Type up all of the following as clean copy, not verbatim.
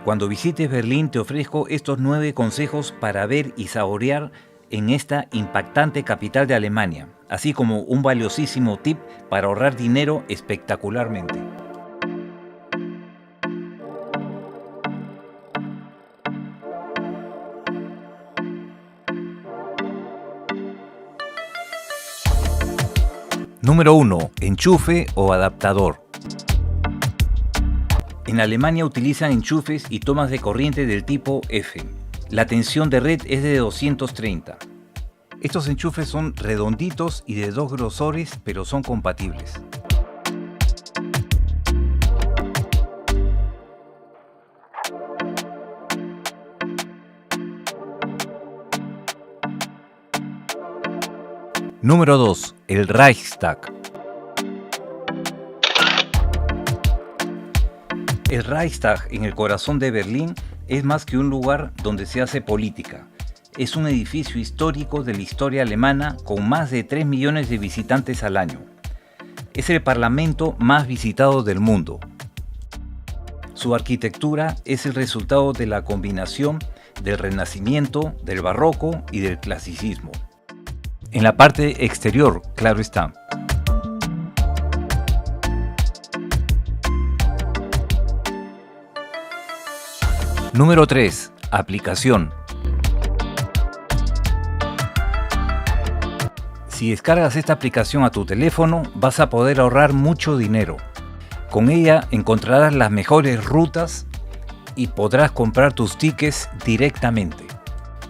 Cuando visites Berlín te ofrezco estos 9 consejos para ver y saborear en esta impactante capital de Alemania, así como un valiosísimo tip para ahorrar dinero espectacularmente. Número 1. Enchufe o adaptador. En Alemania utilizan enchufes y tomas de corriente del tipo F. La tensión de red es de 230. Estos enchufes son redonditos y de 2 grosores, pero son compatibles. Número 2. El Reichstag. El Reichstag, en el corazón de Berlín, es más que un lugar donde se hace política. Es un edificio histórico de la historia alemana con más de 3 millones de visitantes al año. Es el parlamento más visitado del mundo. Su arquitectura es el resultado de la combinación del Renacimiento, del Barroco y del Clasicismo. En la parte exterior, claro está. Número 3. Aplicación. Si descargas esta aplicación a tu teléfono, vas a poder ahorrar mucho dinero. Con ella encontrarás las mejores rutas y podrás comprar tus tickets directamente.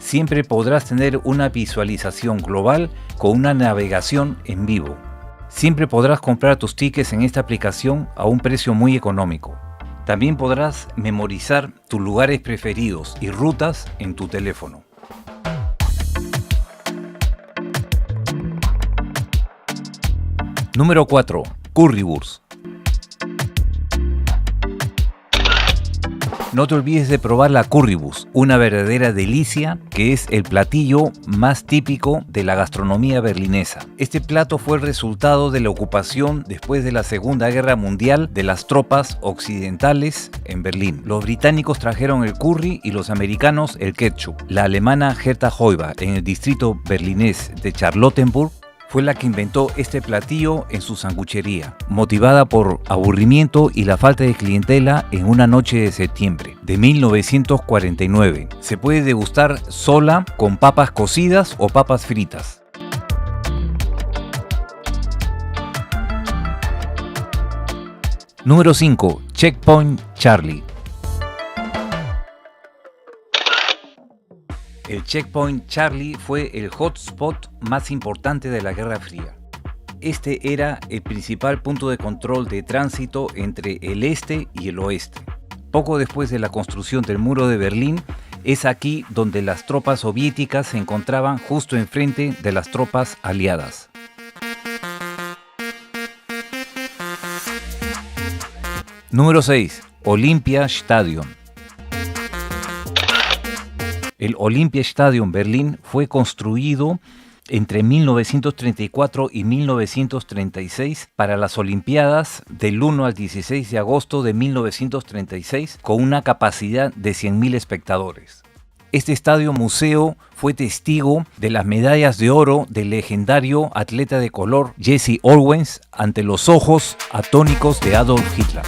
Siempre podrás tener una visualización global con una navegación en vivo. Siempre podrás comprar tus tickets en esta aplicación a un precio muy económico. También podrás memorizar tus lugares preferidos y rutas en tu teléfono. Número 4. Currywurst. No te olvides de probar la currywurst, una verdadera delicia que es el platillo más típico de la gastronomía berlinesa. Este plato fue el resultado de la ocupación después de la Segunda Guerra Mundial de las tropas occidentales en Berlín. Los británicos trajeron el curry y los americanos el ketchup. La alemana Herta Heuber, en el distrito berlinés de Charlottenburg, fue la que inventó este platillo en su sanguchería, motivada por aburrimiento y la falta de clientela en una noche de septiembre de 1949. Se puede degustar sola, con papas cocidas o papas fritas. Número 5. Checkpoint Charlie. El Checkpoint Charlie fue el hotspot más importante de la Guerra Fría. Este era el principal punto de control de tránsito entre el este y el oeste. Poco después de la construcción del muro de Berlín, es aquí donde las tropas soviéticas se encontraban justo enfrente de las tropas aliadas. Número 6. Olympiastadion. El Olympiastadion Berlín fue construido entre 1934 y 1936 para las Olimpiadas del 1 al 16 de agosto de 1936 con una capacidad de 100.000 espectadores. Este estadio museo fue testigo de las medallas de oro del legendario atleta de color Jesse Owens ante los ojos atónicos de Adolf Hitler.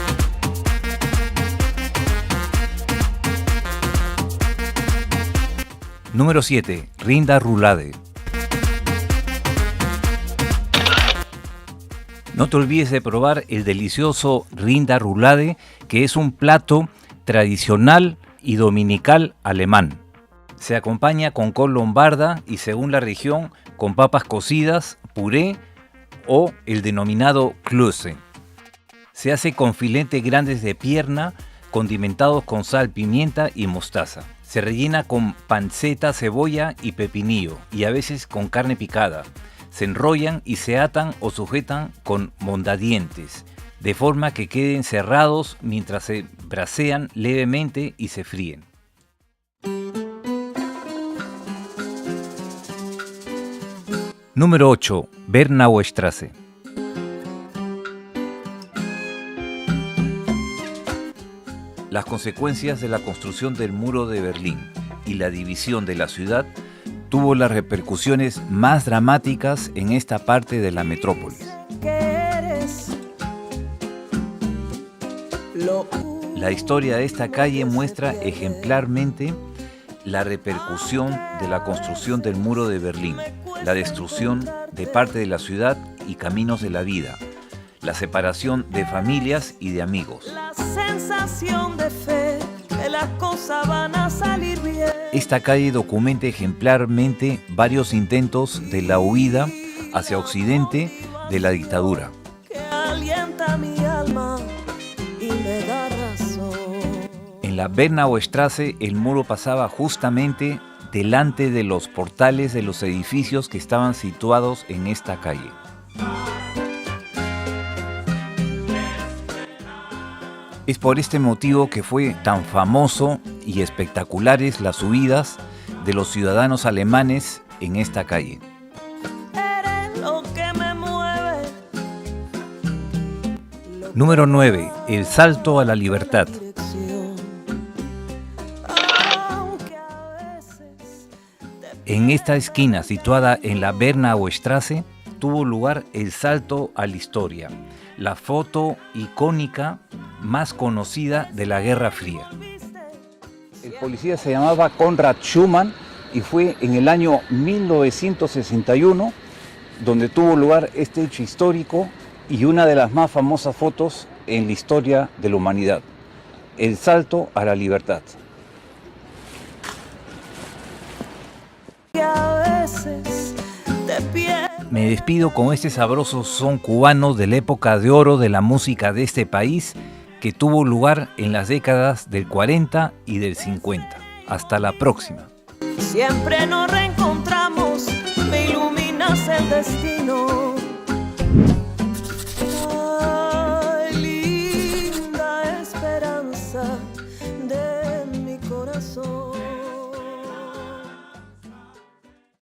Número 7. Rinderroulade. No te olvides de probar el delicioso Rinderroulade, que es un plato tradicional y dominical alemán. Se acompaña con col lombarda y, según la región, con papas cocidas, puré o el denominado Klöße. Se hace con filetes grandes de pierna, condimentados con sal, pimienta y mostaza. Se rellena con panceta, cebolla y pepinillo, y a veces con carne picada. Se enrollan y se atan o sujetan con mondadientes, de forma que queden cerrados mientras se brasean levemente y se fríen. Número 8. Bernauer Straße. Las consecuencias de la construcción del muro de Berlín y la división de la ciudad tuvo las repercusiones más dramáticas en esta parte de la metrópolis. La historia de esta calle muestra ejemplarmente la repercusión de la construcción del muro de Berlín, la destrucción de parte de la ciudad y caminos de la vida, la separación de familias y de amigos. La sensación de fe que las cosas van a salir bien. Esta calle documenta ejemplarmente varios intentos de la huida hacia Occidente de la dictadura. Que alienta mi alma y me da razón. En la Bernauer Straße el muro pasaba justamente delante de los portales de los edificios que estaban situados en esta calle. Es por este motivo que fue tan famoso y espectaculares las huidas de los ciudadanos alemanes en esta calle. Eres lo que me mueve. Número 9. El salto a la libertad. En esta esquina, situada en la Bernauer Straße, tuvo lugar el salto a la historia, la foto icónica más conocida de la Guerra Fría. El policía se llamaba Konrad Schumann y fue en el año 1961 donde tuvo lugar este hecho histórico y una de las más famosas fotos en la historia de la humanidad, el salto a la libertad. Me despido con este sabroso son cubano de la época de oro de la música de este país que tuvo lugar en las décadas del 40 y del 50. Hasta la próxima. Siempre nos reencontramos, me iluminas el destino. Ay, linda esperanza de mi corazón.